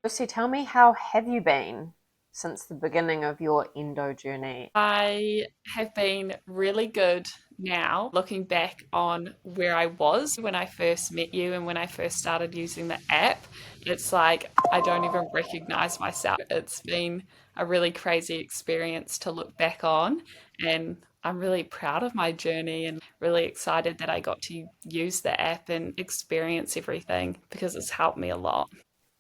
Lucy, tell me, how have you been since the beginning of your endo journey? I have been really good now, looking back on where I was when I first met you and when I first started using the app. It's like I don't even recognize myself. It's been a really crazy experience to look back on, and I'm really proud of my journey and really excited that I got to use the app and experience everything because it's helped me a lot.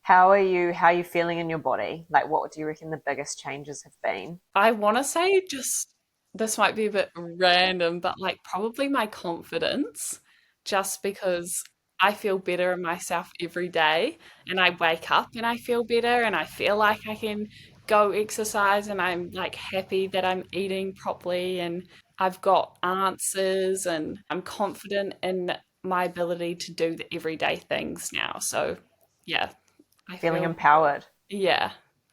How are you? How are you feeling in your body? Like, what do you reckon the biggest changes have been? I want to say just this might be a bit random, but like probably my confidence, just because I feel better in myself every day and I wake up and I feel better and I feel like I can go exercise and I'm like happy that I'm eating properly and I've got answers and I'm confident in my ability to do the everyday things now. So yeah, I Feeling feel, empowered? yeah,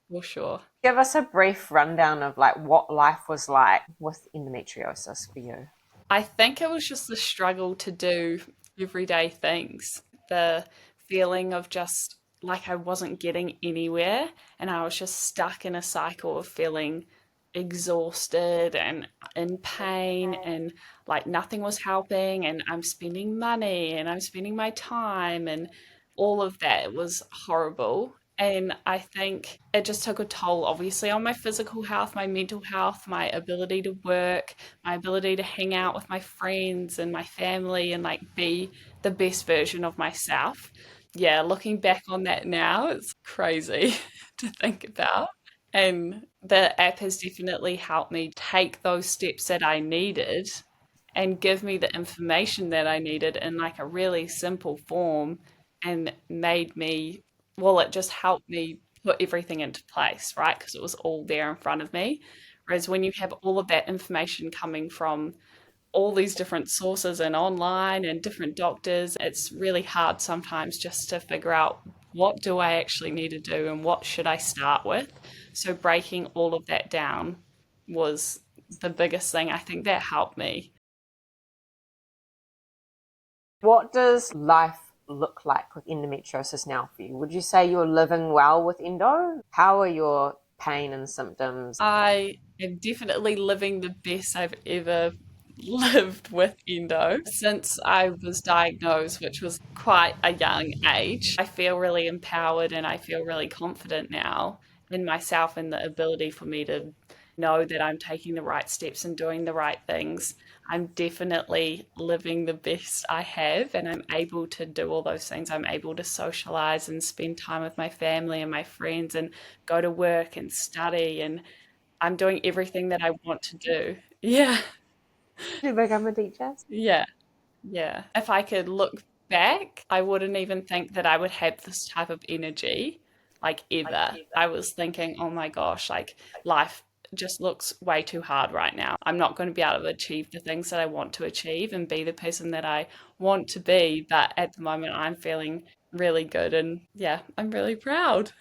for sure. Give us a brief rundown of like what life was like with endometriosis for you. I think it was just the struggle to do everyday things, the feeling of just like I wasn't getting anywhere and I was just stuck in a cycle of feeling exhausted and in pain and like nothing was helping and I'm spending money and I'm spending my time and all of that was horrible. And I think it just took a toll, obviously, on my physical health, my mental health, my ability to work, my ability to hang out with my friends and my family and like be the best version of myself. Yeah, looking back on that now, it's crazy to think about. And the app has definitely helped me take those steps that I needed and give me the information that I needed in like a really simple form and made me, well, it just helped me put everything into place, right? Because it was all there in front of me. Whereas when you have all of that information coming from all these different sources and online and different doctors, it's really hard sometimes just to figure out what do I actually need to do and what should I start with. So breaking all of that down was the biggest thing. I think that helped me. What does life look like with endometriosis now for you? Would you say you're living well with endo? How are your pain and symptoms? I am definitely living the best I've ever lived with endo since I was diagnosed, which was quite a young age. I feel really empowered and I feel really confident now in myself and the ability for me to know that I'm taking the right steps and doing the right things. I'm definitely living the best I have, and I'm able to do all those things. I'm able to socialize and spend time with my family and my friends and go to work and study, and I'm doing everything that I want to do. Yeah, To become a teacher? yeah, yeah. If I could look back, I wouldn't even think that I would have this type of energy, like ever. I was thinking, oh my gosh, like life just looks way too hard right now. I'm not going to be able to achieve the things that I want to achieve and be the person that I want to be. But at the moment, I'm feeling really good and yeah, I'm really proud.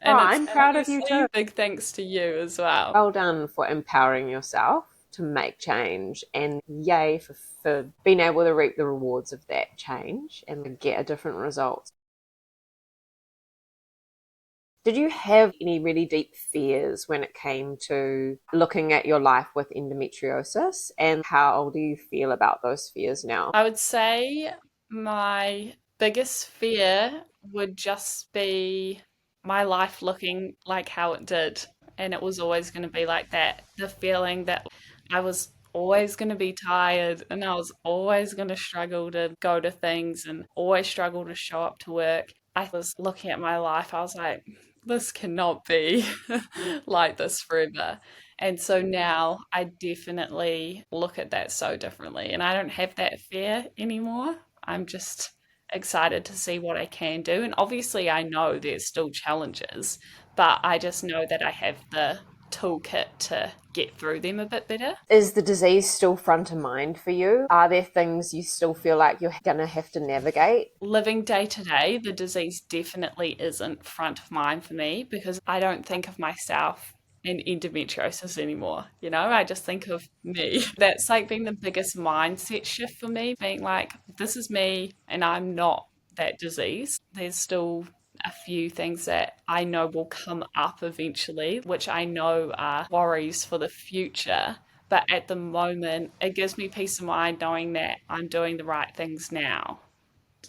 Oh, And it's I'm proud of you too. obviously big thanks to you as well. Well done for empowering yourself to make change, and yay for being able to reap the rewards of that change and get a different result. Did you have any really deep fears when it came to looking at your life with endometriosis, and how do you feel about those fears now? I would say my biggest fear would just be my life looking like how it did. And it was always going to be like that. The feeling that I was always going to be tired and I was always going to struggle to go to things and always struggle to show up to work. I was looking at my life, I was like, this cannot be like this forever. And so now I definitely look at that so differently. And I don't have that fear anymore. I'm just excited to see what I can do. And obviously, I know there's still challenges, but I just know that I have the toolkit to get through them a bit better. Is the disease still front of mind for you? Are there things you still feel like you're going to have to navigate? Living day to day, the disease definitely isn't front of mind for me because I don't think of myself in endometriosis anymore. You know, I just think of me. That's like been the biggest mindset shift for me, being like, this is me and I'm not that disease. There's still a few things that I know will come up eventually, which I know are worries for the future. But at the moment, it gives me peace of mind knowing that I'm doing the right things now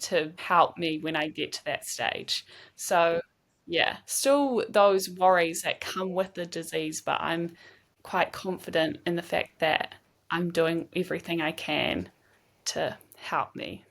to help me when I get to that stage. So, yeah, still those worries that come with the disease, but I'm quite confident in the fact that I'm doing everything I can to help me.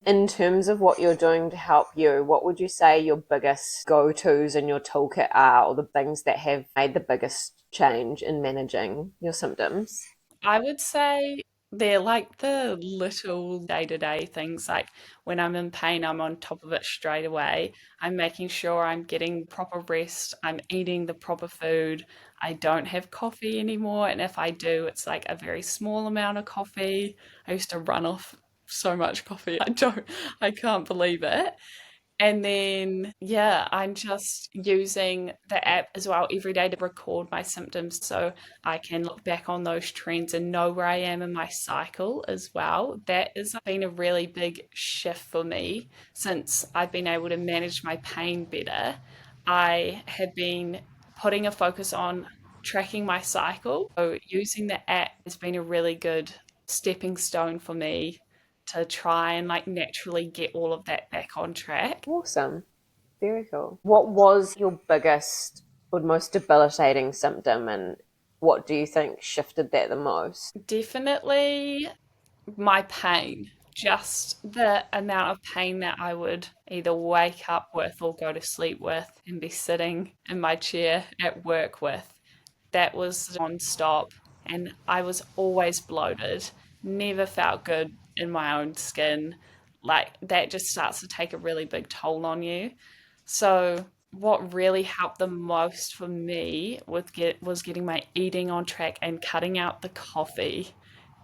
In terms of what you're doing to help you, what would you say your biggest go tos in your toolkit are, or the things that have made the biggest change in managing your symptoms? I would say they're like the little day to day things. Like when I'm in pain, I'm on top of it straight away. I'm making sure I'm getting proper rest. I'm eating the proper food. I don't have coffee anymore. And if I do, it's like a very small amount of coffee. I used to run off so much coffee. I can't believe it. And then, yeah, I'm just using the app as well every day to record my symptoms so I can look back on those trends and know where I am in my cycle as well. That has been a really big shift for me since I've been able to manage my pain better. I have been putting a focus on tracking my cycle. So, using the app has been a really good stepping stone for me to try and like naturally get all of that back on track. Awesome. Very cool. What was your biggest or most debilitating symptom, and what do you think shifted that the most? Definitely my pain. Just the amount of pain that I would either wake up with or go to sleep with and be sitting in my chair at work with. That was non-stop, and I was always bloated, never felt good in my own skin. Like that just starts to take a really big toll on you. So what really helped the most for me was getting my eating on track and cutting out the coffee.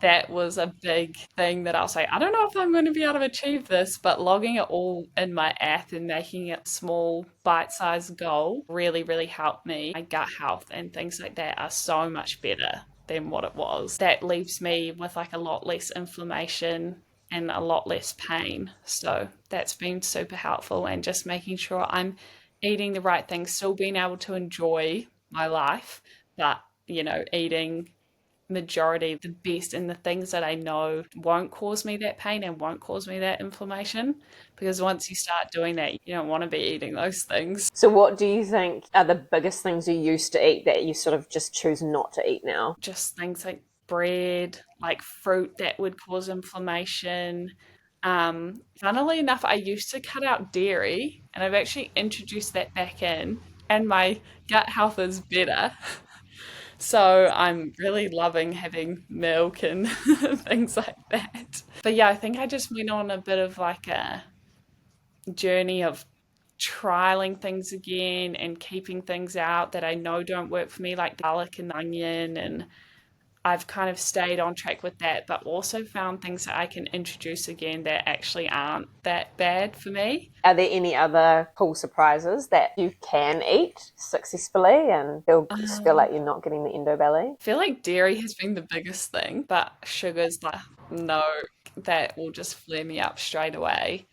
That was a big thing that I'll say, I don't know if I'm going to be able to achieve this, but logging it all in my app and making it small, bite-sized goal really, really helped me. My gut health and things like that are so much better than what it was. That leaves me with like a lot less inflammation and a lot less pain. So that's been super helpful, and just making sure I'm eating the right things, still being able to enjoy my life, but eating majority the best and the things that I know won't cause me that pain and won't cause me that inflammation. Because once you start doing that, you don't want to be eating those things. So, what do you think are the biggest things you used to eat that you sort of just choose not to eat now? Just things like bread, like fruit that would cause inflammation. Funnily enough, I used to cut out dairy and I've actually introduced that back in, and my gut health is better. So I'm really loving having milk and things like that. But yeah, I think I just went on a bit of like a journey of trialing things again and keeping things out that I know don't work for me, like garlic and onion. And I've kind of stayed on track with that, but also found things that I can introduce again that actually aren't that bad for me. Are there any other cool surprises that you can eat successfully and you'll just feel like Um, you're not getting the endo belly? I feel like dairy has been the biggest thing, but sugars, like, no, that will just flare me up straight away.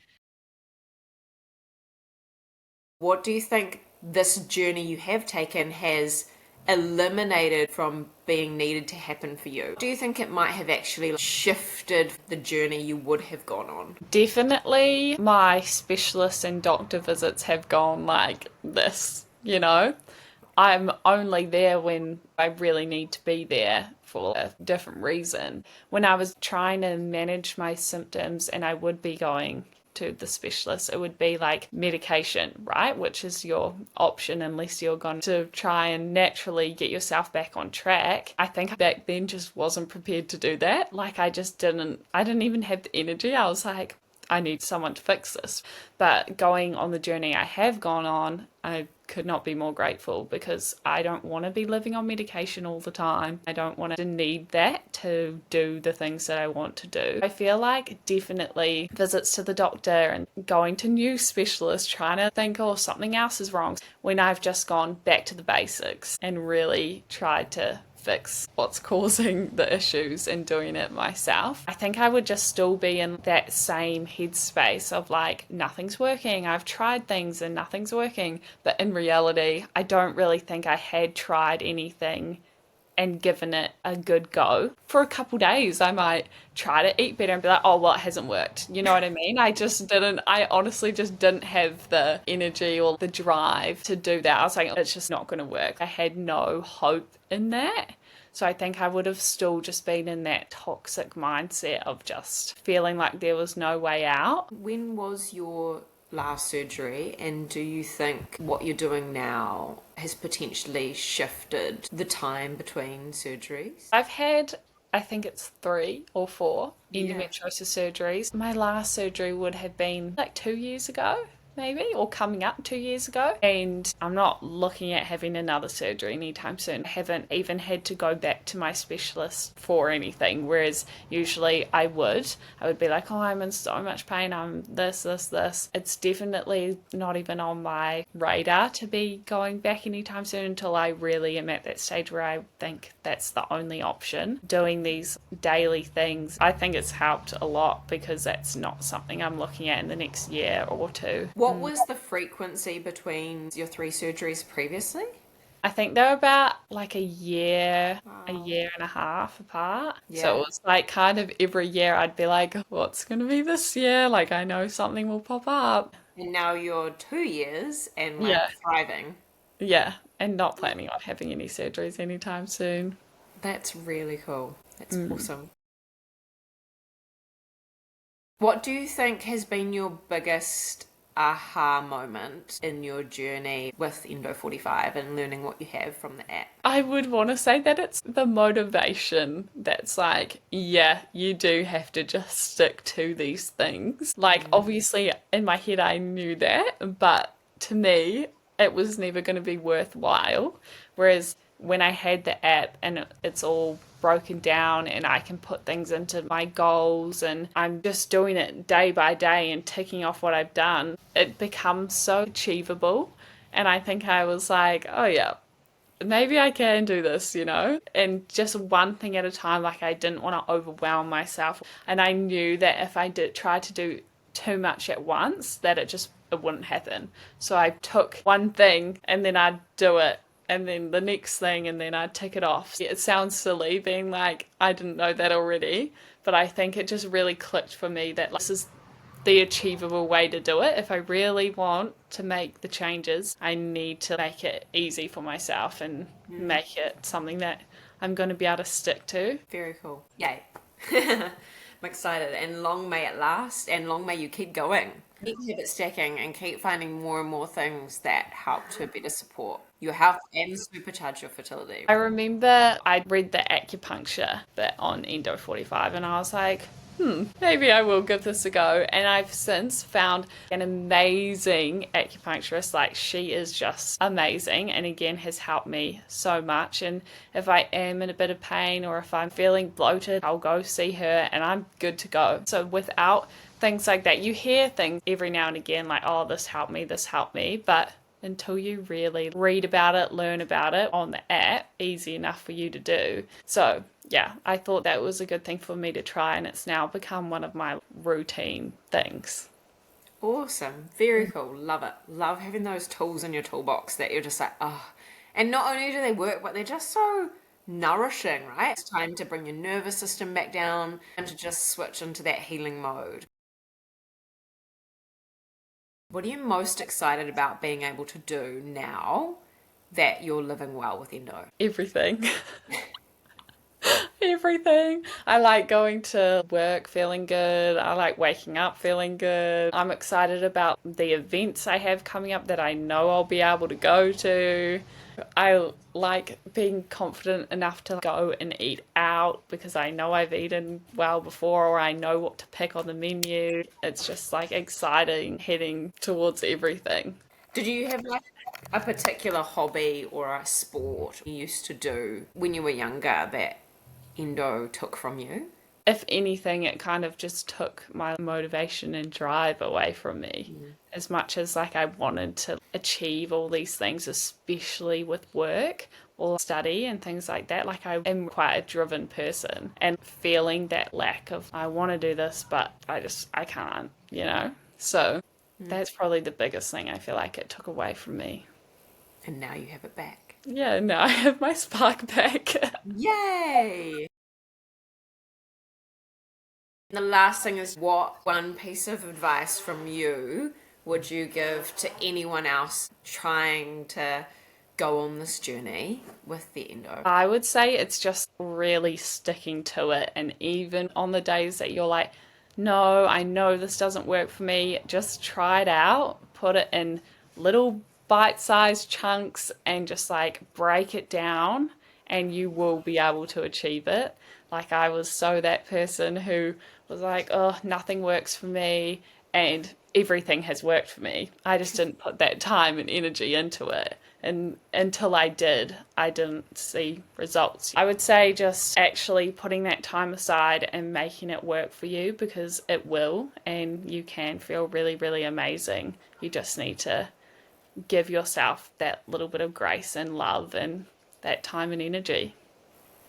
What do you think this journey you have taken has eliminated from being needed to happen for you? Do you think it might have actually shifted the journey you would have gone on? Definitely my specialist and doctor visits have gone like this. I'm only there when I really need to be there for a different reason. When I was trying to manage my symptoms and I would be going to the specialist, it would be like medication, right? Which is your option unless you're going to try and naturally get yourself back on track. I think back then just wasn't prepared to do that. Like I didn't even have the energy. I was like, I need someone to fix this. But going on the journey I have gone on, I could not be more grateful because I don't want to be living on medication all the time. I don't want to need that to do the things that I want to do. I feel like definitely visits to the doctor and going to new specialists, trying to think, oh, something else is wrong, when I've just gone back to the basics and really tried to fix what's causing the issues and doing it myself. I think I would just still be in that same headspace of like, nothing's working. I've tried things and nothing's working. But in reality, I don't really think I had tried anything and given it a good go. For a couple days, I might try to eat better and be like, oh, well, it hasn't worked. You know what I mean? I honestly just didn't have the energy or the drive to do that. I was like, it's just not going to work. I had no hope in that. So I think I would have still just been in that toxic mindset of just feeling like there was no way out. When was your last surgery, and do you think what you're doing now has potentially shifted the time between surgeries? I've had, I think it's 3 or 4 Yeah. endometriosis surgeries. My last surgery would have been like 2 years ago, maybe, or coming up 2 years ago. And I'm not looking at having another surgery anytime soon. I haven't even had to go back to my specialist for anything, whereas usually I would be like, oh, I'm in so much pain, I'm this. It's definitely not even on my radar to be going back anytime soon until I really am at that stage where I think that's the only option. Doing these daily things, I think it's helped a lot because that's not something I'm looking at in the next year or two. What was the frequency between your 3 surgeries previously? I think they're about like a Wow. year and a half apart. So Yeah. it was like kind of every year I'd be like, what's going to be this year? Like, I know something will pop up. And now you're 2 years and like Yeah. thriving. Yeah. And not planning on having any surgeries anytime soon. That's really cool. That's awesome. What do you think has been your biggest aha moment in your journey with Endo 45 and learning what you have from the app? I would want to say that it's the motivation that's like, yeah, you do have to just stick to these things. Like, obviously, in my head, I knew that, but to me, it was never going to be worthwhile. Whereas when I had the app and it's all broken down and I can put things into my goals and I'm just doing it day by day and ticking off what I've done, it becomes so achievable. And I think I was like, oh yeah, maybe I can do this, and just one thing at a time. Like, I didn't want to overwhelm myself. And I knew that if I did try to do too much at once, that it wouldn't happen. So I took one thing and then I'd do it and then the next thing and then I'd tick it off. It sounds silly being like, I didn't know that already, but I think it just really clicked for me that this is the achievable way to do it. If I really want to make the changes, I need to make it easy for myself and make it something that I'm going to be able to stick to. Very cool. Yay. I'm excited, and long may it last, and long may you keep going. Keep habit stacking and keep finding more and more things that help to better support your health and supercharge your fertility. I remember I read the acupuncture bit on Endo 45 and I was like, maybe I will give this a go. And I've since found an amazing acupuncturist. Like, she is just amazing and again has helped me so much. And if I am in a bit of pain or if I'm feeling bloated, I'll go see her and I'm good to go. So without things like that, you hear things every now and again like, oh, this helped me, but until you really read about it, learn about it on the app, easy enough for you to do. So yeah, I thought that was a good thing for me to try, and it's now become one of my routine things. Awesome. Very cool. Love it. Love having those tools in your toolbox that you're just like, oh. And not only do they work, but they're just so nourishing, right? It's time to bring your nervous system back down and to just switch into that healing mode. What are you most excited about being able to do now that you're living well with Endo? Everything. Everything. I like going to work feeling good. I like waking up feeling good. I'm excited about the events I have coming up that I know I'll be able to go to. I like being confident enough to go and eat out because I know I've eaten well before or I know what to pick on the menu. It's just like exciting heading towards everything. Did you have like a particular hobby or a sport you used to do when you were younger that Endo took from you? If anything, it kind of just took my motivation and drive away from me. As much as like I wanted to achieve all these things, especially with work, or study and things like that. Like I am quite a driven person, and feeling that lack of I want to do this but I can't, So that's probably the biggest thing I feel like it took away from me. And now you have it back. Yeah, now I have my spark back. Yay! The last thing is, what one piece of advice from you would you give to anyone else trying to go on this journey with the endo? I would say it's just really sticking to it. And even on the days that you're like, no, I know this doesn't work for me, just try it out, put it in little bite sized chunks and just like break it down, and you will be able to achieve it. Like, I was so that person who was like, oh, nothing works for me, and everything has worked for me. I just didn't put that time and energy into it. And until I did, I didn't see results. I would say just actually putting that time aside and making it work for you, because it will, and you can feel really, really amazing. You just need to give yourself that little bit of grace and love and that time and energy.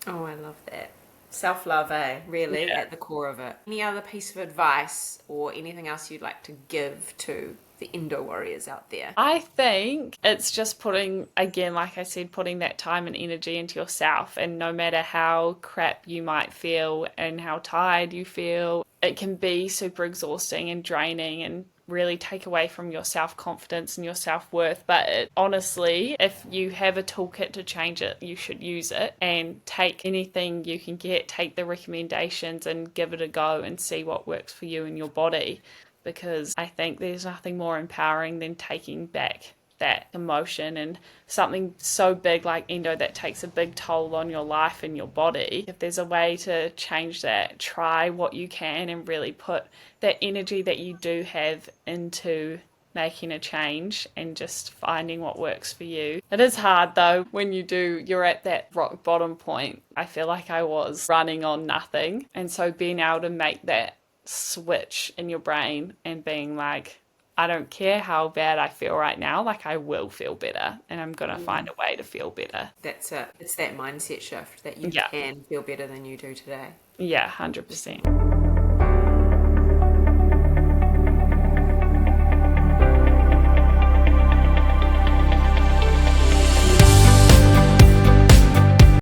Oh, I love that. Self love, eh? Really, Yeah. at the core of it. Any other piece of advice or anything else you'd like to give to the endo warriors out there? I think it's just putting, again, like I said, putting that time and energy into yourself. And no matter how crap you might feel and how tired you feel, it can be super exhausting and draining and really take away from your self confidence and your self worth. But honestly, if you have a toolkit to change it, you should use it and take anything you can get, take the recommendations and give it a go and see what works for you and your body, because I think there's nothing more empowering than taking back that emotion and something so big like endo that takes a big toll on your life and your body. If there's a way to change that, try what you can and really put that energy that you do have into making a change and just finding what works for you. It is hard though when you're at that rock bottom point. I feel like I was running on nothing, and so being able to make that switch in your brain and being like, I don't care how bad I feel right now, like I will feel better and I'm going to find a way to feel better. That's it. It's that mindset shift that you Yeah. can feel better than you do today. Yeah, 100%.